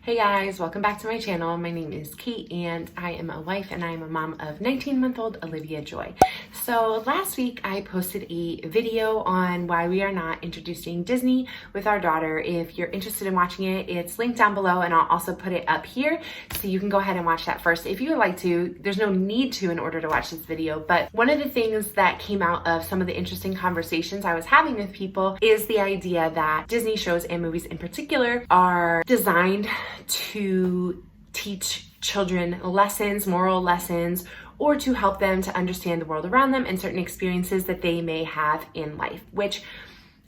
Hey guys, welcome back to my channel. My name is Kate and I am a wife and I am a mom of 19-month-old Olivia Joy. So last week I posted a video on why we are not introducing Disney with our daughter. If you're interested in watching it, it's linked down below and I'll also put it up here so you can go ahead and watch that first if you would like to. There's no need to in order to watch this video, but one of the things that came out of some of the interesting conversations I was having with people is the idea that Disney shows and movies in particular are designed to teach children lessons, moral lessons, or to help them to understand the world around them and certain experiences that they may have in life, which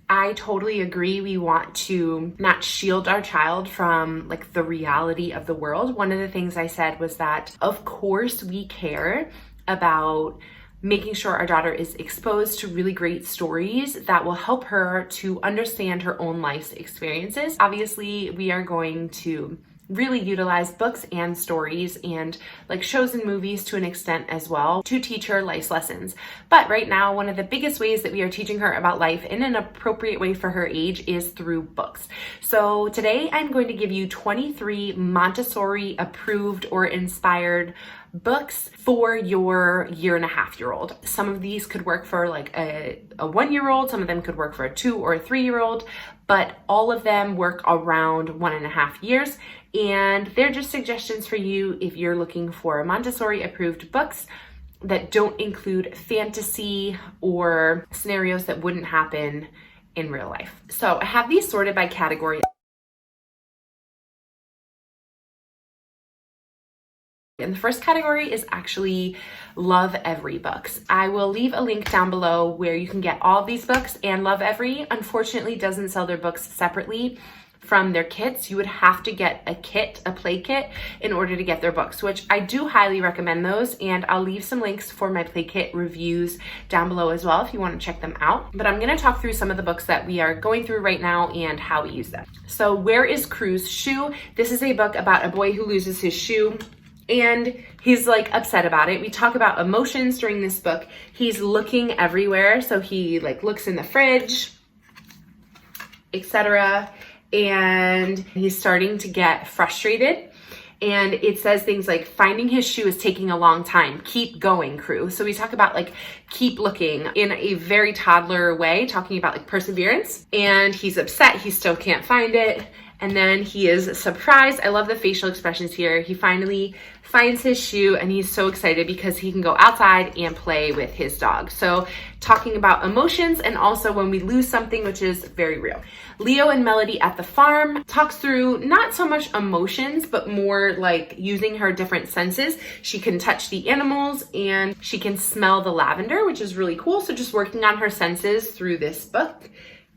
I totally agree. We want to not shield our child from like the reality of the world. One of the things I said was that, of course, we care about making sure our daughter is exposed to really great stories that will help her to understand her own life's experiences. Obviously, we are going to really utilize books and stories and like shows and movies to an extent as well to teach her life's lessons. But right now, one of the biggest ways that we are teaching her about life in an appropriate way for her age is through books. So today I'm going to give you 23 Montessori approved or inspired books for your 1.5-year-old. Some of these could work for like a 1-year-old, some of them could work for a 2 or a 3-year-old, but all of them work around 1.5 years. And they're just suggestions for you if you're looking for Montessori approved books that don't include fantasy or scenarios that wouldn't happen in real life. So I have these sorted by category. And the first category is actually Lovevery Books. I will leave a link down below where you can get all of these books, and Lovevery unfortunately doesn't sell their books separately from their kits. You would have to get a kit, a play kit, in order to get their books, which I do highly recommend those, and I'll leave some links for my play kit reviews down below as well if you want to check them out. But I'm going to talk through some of the books that we are going through right now and how we use them. So Where is Cru's Shoe? This is a book about a boy who loses his shoe and he's like upset about it. We talk about emotions during this book. He's looking everywhere. So he like looks in the fridge, etc. And he's starting to get frustrated. And it says things like, finding his shoe is taking a long time. Keep going, Cru. So we talk about like, keep looking in a very toddler way, talking about like perseverance. And he's upset. He still can't find it. And then he is surprised. I love the facial expressions here. He finally finds his shoe and he's so excited because he can go outside and play with his dog. So talking about emotions and also when we lose something, which is very real. Leo and Melody at the Farm talks through not so much emotions, but more like using her different senses. She can touch the animals and she can smell the lavender, which is really cool. So just working on her senses through this book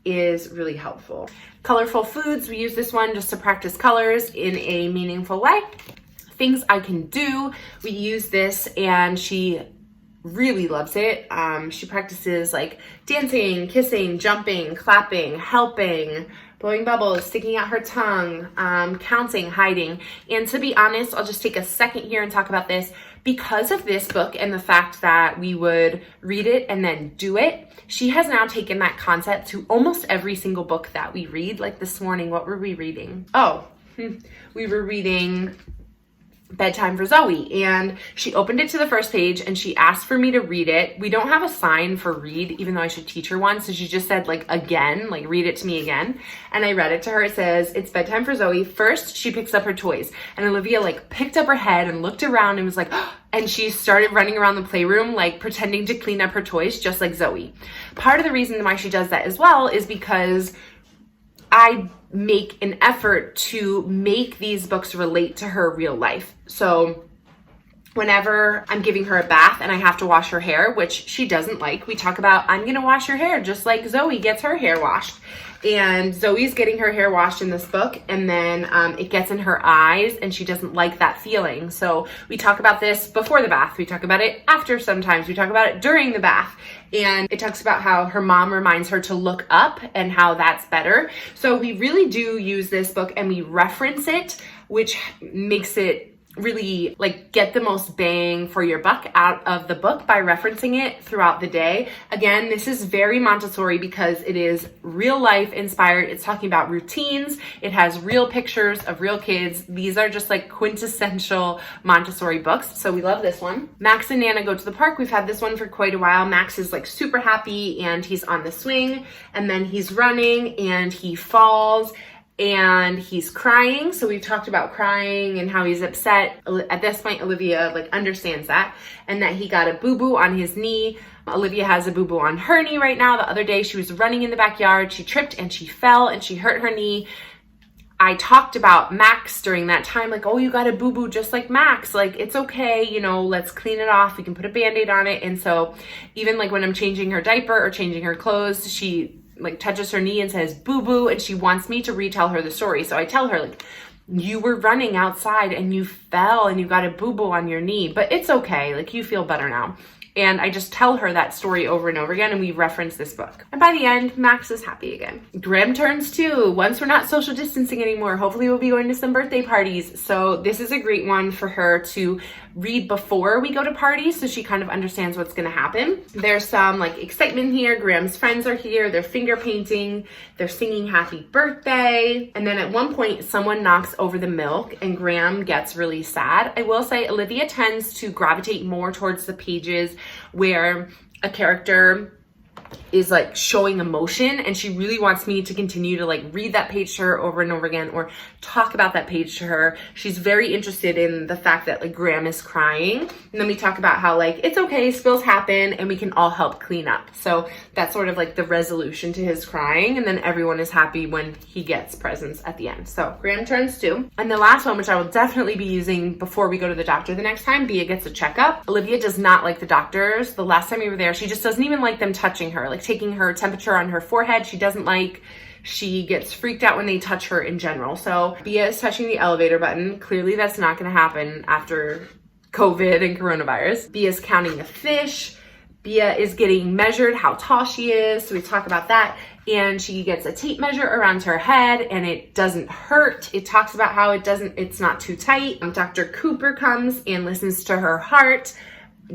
is really helpful. Colorful Foods, we use this one just to practice colors in a meaningful way. Things I Can Do, we use this and she really loves it. She practices like dancing, kissing, jumping, clapping, helping, blowing bubbles, sticking out her tongue, counting, hiding. And to be honest, I'll just take a second here and talk about this. Because of this book and the fact that we would read it and then do it, she has now taken that concept to almost every single book that we read. Like this morning, what were we reading? We were reading Bedtime for Zoe, and she opened it to the first page and she asked for me to read it. We don't have a sign for read, even though I should teach her one. So she just said like again, like read it to me again. And I read it to her. It says, it's bedtime for Zoe. First, she picks up her toys, and Olivia like picked up her head and looked around and was like, oh, and she started running around the playroom, like pretending to clean up her toys, just like Zoe. Part of the reason why she does that as well is because I make an effort to make these books relate to her real life. So whenever I'm giving her a bath and I have to wash her hair, which she doesn't like, we talk about, I'm gonna wash your hair just like Zoe gets her hair washed. And Zoe's getting her hair washed in this book, and then it gets in her eyes and she doesn't like that feeling. So we talk about this before the bath. We talk about it after sometimes. We talk about it during the bath. And it talks about how her mom reminds her to look up and how that's better. So we really do use this book and we reference it, which makes it really like get the most bang for your buck out of the book by referencing it throughout the day. Again, this is very Montessori because it is real life inspired. It's talking about routines. It has real pictures of real kids. These are just like quintessential Montessori books. So we love this one. Max and Nana go to the park. We've had this one for quite a while. Max is like super happy and he's on the swing, and then he's running and he falls and he's crying. So we've talked about crying and how he's upset. At this point, Olivia like understands that, and that he got a boo-boo on his knee. Olivia has a boo-boo on her knee right now. The other day she was running in the backyard. She tripped and she fell and she hurt her knee. I talked about Max during that time, like, oh, you got a boo-boo just like Max. Like, it's okay, you know, let's clean it off. We can put a Band-Aid on it. And so even like when I'm changing her diaper or changing her clothes, she like touches her knee and says boo-boo, and she wants me to retell her the story. So I tell her, like, you were running outside and you fell and you got a boo-boo on your knee, but it's okay. Like, you feel better now. And I just tell her that story over and over again, and we reference this book. And by the end, Max is happy again. Graham turns 2. Once we're not social distancing anymore, hopefully we'll be going to some birthday parties. So this is a great one for her to read before we go to parties, so she kind of understands what's going to happen. There's some like excitement here. Graham's friends are here. They're finger painting. They're singing happy birthday. And then at one point, someone knocks over the milk and Graham gets really sad. I will say Olivia tends to gravitate more towards the pages where a character is like showing emotion, and she really wants me to continue to like read that page to her over and over again, or talk about that page to her. She's very interested in the fact that like Graham is crying, and then we talk about how like it's okay, spills happen and we can all help clean up. So that's sort of like the resolution to his crying, and then everyone is happy when he gets presents at the end. So Graham turns 2. And the last one, which I will definitely be using before we go to the doctor the next time, Bea gets a checkup. Olivia does not like the doctors. The last time we were there, she just doesn't even like them touching her, like taking her temperature on her forehead. She doesn't like. She gets freaked out when they touch her in general. So Bea is touching the elevator button. Clearly that's not going to happen after COVID and coronavirus. Bea is counting the fish. Bea is getting measured how tall she is. So we talk about that. And she gets a tape measure around her head and it doesn't hurt. It talks about how it's not too tight. Dr. Cooper comes and listens to her heart.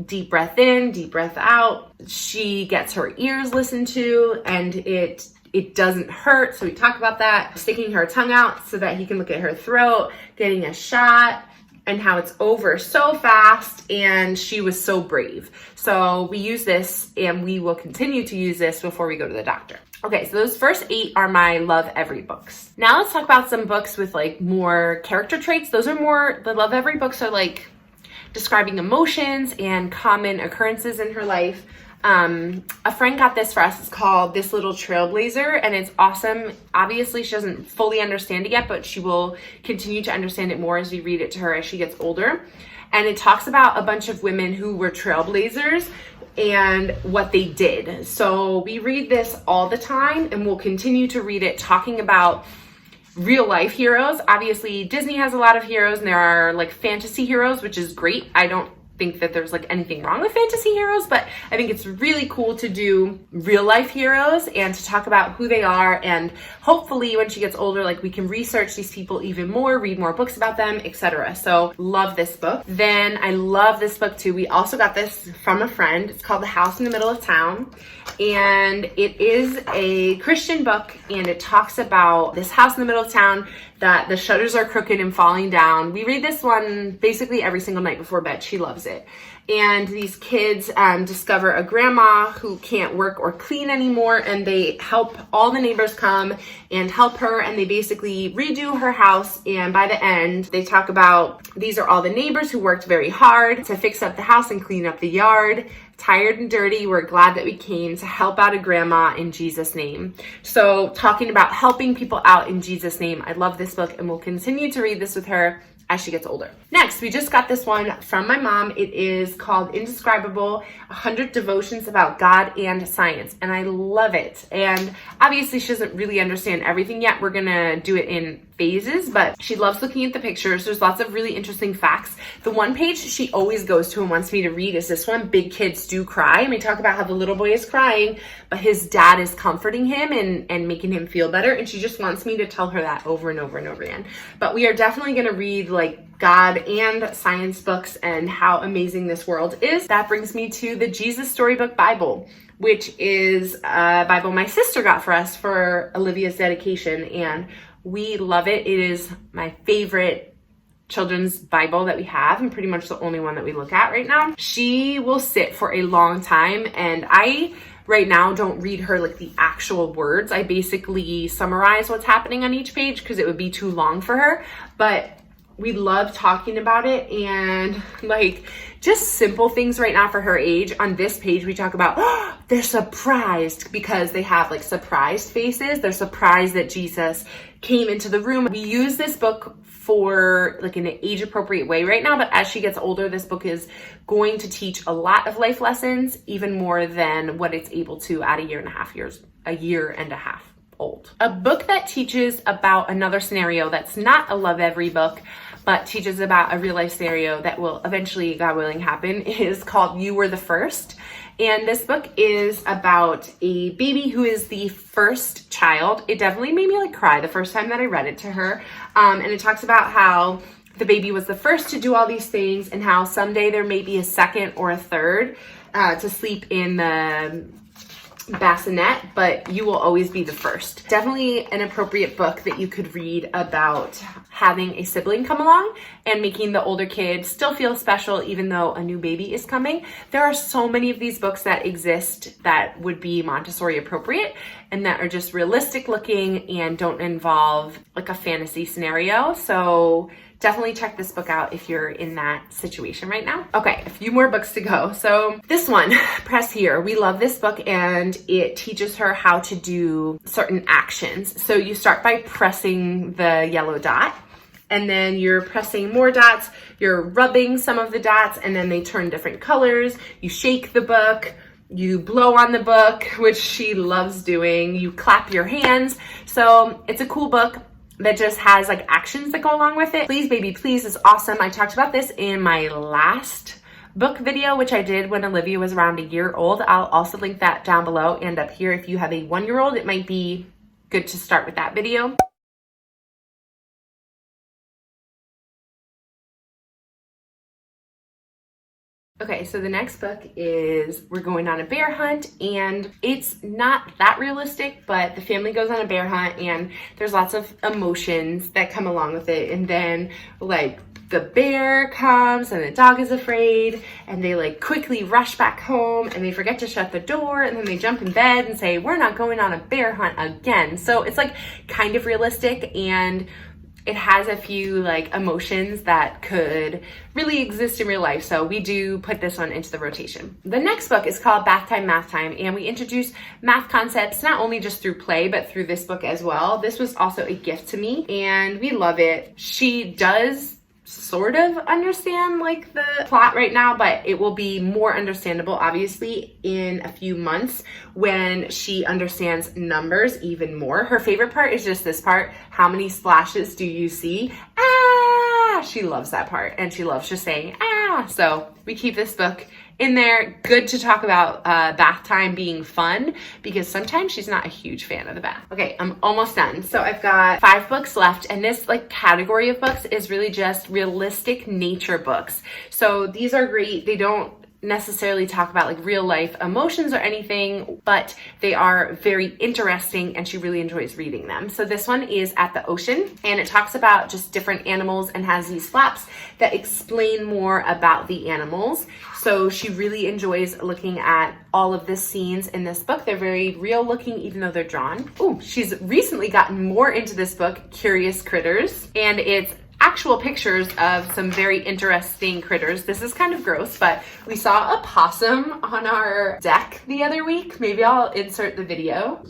Deep breath in, deep breath out. She gets her ears listened to and it doesn't hurt. So we talk about that. Sticking her tongue out so that he can look at her throat, getting a shot, and how it's over so fast, and she was so brave. So we use this and we will continue to use this before we go to the doctor. Okay, so those first 8 are my Lovevery books. Now let's talk about some books with like more character traits. Those are more, the Lovevery books are like describing emotions and common occurrences in her life. A friend got this for us. It's called This Little Trailblazer, and it's awesome. Obviously, she doesn't fully understand it yet, but she will continue to understand it more as we read it to her as she gets older. And it talks about a bunch of women who were trailblazers and what they did. So we read this all the time, and we'll continue to read it talking about real life heroes. Obviously, Disney has a lot of heroes, and there are like fantasy heroes, which is great. I don't think that there's like anything wrong with fantasy heroes, but I think it's really cool to do real life heroes and to talk about who they are, and hopefully when she gets older, like we can research these people even more, read more books about them, etc. So love this book. Then I love this book too. We also got this from a friend. It's called The House in the Middle of Town, and it is a Christian book, and it talks about this house in the middle of town that the shutters are crooked and falling down. We read this one basically every single night before bed. She loves it. And these kids discover a grandma who can't work or clean anymore, and they help, all the neighbors come and help her, and they basically redo her house. And by the end, they talk about, these are all the neighbors who worked very hard to fix up the house and clean up the yard. Tired and dirty, we're glad that we came to help out a grandma in Jesus' name. So talking about helping people out in Jesus' name. I love this book, and we'll continue to read this with her as she gets older. Next, we just got this one from my mom. It is called Indescribable, 100 Devotions About God and Science, and I love it. And obviously she doesn't really understand everything yet. We're gonna do it in phases, but she loves looking at the pictures. There's lots of really interesting facts. The one page she always goes to and wants me to read is this one, Big Kids Do Cry. And we talk about how the little boy is crying, but his dad is comforting him and making him feel better. And she just wants me to tell her that over and over and over again. But we are definitely going to read like God and science books and how amazing this world is. That brings me to the Jesus Storybook Bible, which is a Bible my sister got for us for Olivia's dedication, and we love it. It is my favorite children's Bible that we have, and pretty much the only one that we look at right now. She will sit for a long time, and I right now don't read her like the actual words. I basically summarize what's happening on each page because it would be too long for her, but we love talking about it, and like just simple things right now for her age. On this page, we talk about, they're surprised because they have like surprised faces. They're surprised that Jesus came into the room. We use this book for like in an age appropriate way right now, but as she gets older, this book is going to teach a lot of life lessons, even more than what it's able to at a year and a half old. A book that teaches about another scenario that's not a Lovevery book, but teaches about a real life scenario that will eventually, God willing, happen is called You Were the First. And this book is about a baby who is the first child. It definitely made me like cry the first time that I read it to her. And it talks about how the baby was the first to do all these things and how someday there may be a second or a third to sleep in the bassinet, but you will always be the first. Definitely an appropriate book that you could read about having a sibling come along and making the older kid still feel special even though a new baby is coming. There are so many of these books that exist that would be Montessori appropriate and that are just realistic looking and don't involve like a fantasy scenario. So definitely check this book out if you're in that situation right now. Okay, a few more books to go. So this one, Press Here. We love this book and it teaches her how to do certain actions. So you start by pressing the yellow dot, and then you're pressing more dots, you're rubbing some of the dots, and then they turn different colors. You shake the book, you blow on the book, which she loves doing. You clap your hands. So it's a cool book that just has like actions that go along with it. Please Baby Please is awesome. I talked about this in my last book video, which I did when Olivia was around a year old. I'll also link that down below and up here. If you have a 1-year-old, it might be good to start with that video. Okay, so the next book is We're Going on a Bear Hunt, and it's not that realistic, but the family goes on a bear hunt and there's lots of emotions that come along with it. And then like the bear comes and the dog is afraid and they like quickly rush back home and they forget to shut the door, and then they jump in bed and say, we're not going on a bear hunt again. So it's like kind of realistic, and it has a few like emotions that could really exist in real life. So we do put this one into the rotation. The next book is called Bath Time, Math Time, and we introduce math concepts not only just through play, but through this book as well. This was also a gift to me and we love it. She does sort of understand like the plot right now, but it will be more understandable obviously in a few months when she understands numbers even more. Her favorite part is just this part. How many splashes do you see? Ah, she loves that part and she loves just saying ah. So we keep this book in there. Good to talk about bath time being fun, because sometimes she's not a huge fan of the bath. Okay, I'm almost done. So I've got 5 books left, and this like category of books is really just realistic nature books. So these are great. They don't necessarily talk about like real life emotions or anything, but they are very interesting and she really enjoys reading them. So this one is At the Ocean, and it talks about just different animals and has these flaps that explain more about the animals. So she really enjoys looking at all of the scenes in this book. They're very real looking, even though they're drawn. Oh, she's recently gotten more into this book, Curious Critters, and it's actual pictures of some very interesting critters. This is kind of gross, but we saw a possum on our deck the other week. Maybe I'll insert the video.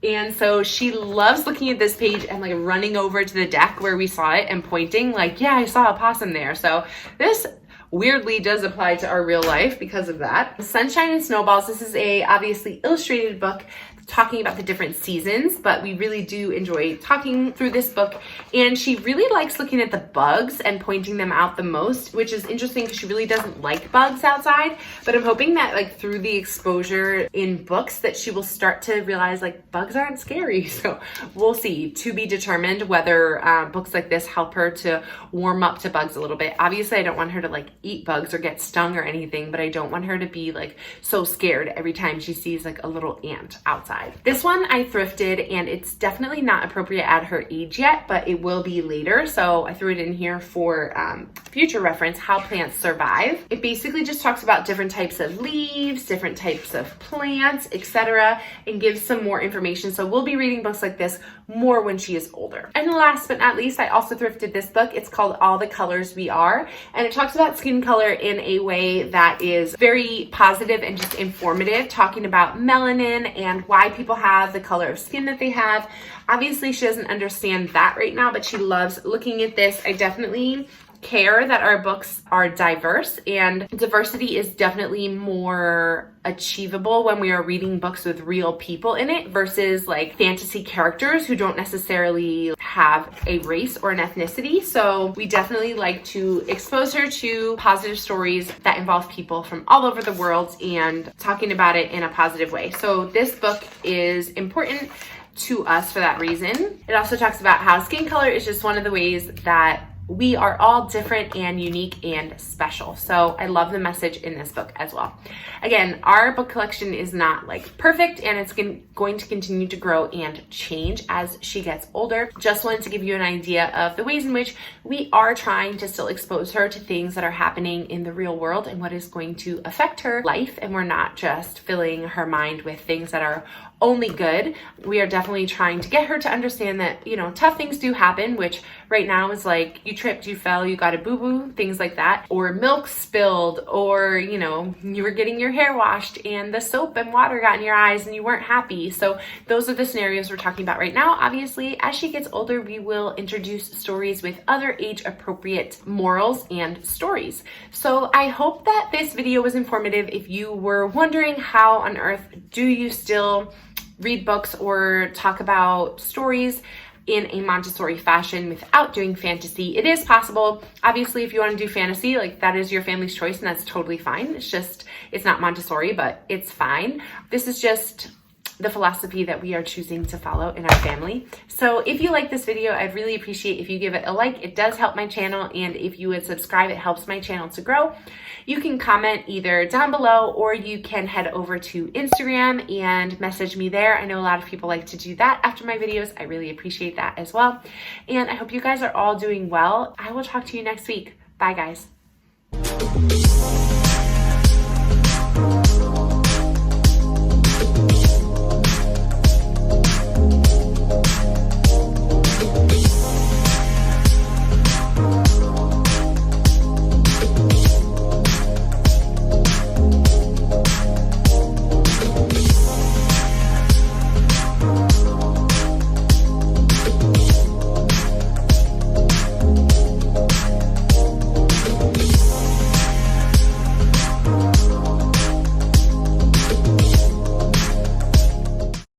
And so she loves looking at this page and like running over to the deck where we saw it and pointing like, yeah, I saw a possum there. So this weirdly does apply to our real life because of that. Sunshine and Snowballs, this is a obviously illustrated book talking about the different seasons, but we really do enjoy talking through this book. And she really likes looking at the bugs and pointing them out the most, which is interesting because she really doesn't like bugs outside. But I'm hoping that like through the exposure in books that she will start to realize like bugs aren't scary. So we'll see, to be determined whether books like this help her to warm up to bugs a little bit. Obviously, I don't want her to like eat bugs or get stung or anything, but I don't want her to be like so scared every time she sees like a little ant outside. This one I thrifted, and it's definitely not appropriate at her age yet, but it will be later. So I threw it in here for future reference, How Plants Survive. It basically just talks about different types of leaves, different types of plants, etc., and gives some more information. So we'll be reading books like this more when she is older. And last but not least, I also thrifted this book. It's called All the Colors We Are, and it talks about skin color in a way that is very positive and just informative, talking about melanin and why people have the color of skin that they have. Obviously, she doesn't understand that right now, but she loves looking at this. I definitely care that our books are diverse, and diversity is definitely more achievable when we are reading books with real people in it versus like fantasy characters who don't necessarily have a race or an ethnicity. So we definitely like to expose her to positive stories that involve people from all over the world and talking about it in a positive way. So this book is important to us for that reason. It also talks about how skin color is just one of the ways that we are all different and unique and special. So I love the message in this book as well. Again, our book collection is not like perfect, and it's going to continue to grow and change as she gets older. Just wanted to give you an idea of the ways in which we are trying to still expose her to things that are happening in the real world and what is going to affect her life. And we're not just filling her mind with things that are only good. We are definitely trying to get her to understand that, you know, tough things do happen, which right now is like you tripped, you fell, you got a boo-boo, things like that, or milk spilled, or, you know, you were getting your hair washed and the soap and water got in your eyes and you weren't happy. So those are the scenarios we're talking about right now. Obviously, as she gets older, we will introduce stories with other age appropriate morals and stories. So I hope that this video was informative. If you were wondering how on earth do you still read books or talk about stories in a Montessori fashion without doing fantasy, it is possible. Obviously, if you want to do fantasy, like that is your family's choice, and that's totally fine. It's not Montessori, but it's fine. This is just the philosophy that we are choosing to follow in our family. So if you like this video, I'd really appreciate if you give it a like. It does help my channel, and if you would subscribe, it helps my channel to grow. You can comment either down below, or you can head over to Instagram and message me there. I know a lot of people like to do that after my videos. I really appreciate that as well. And I hope you guys are all doing well. I will talk to you next week. Bye, guys.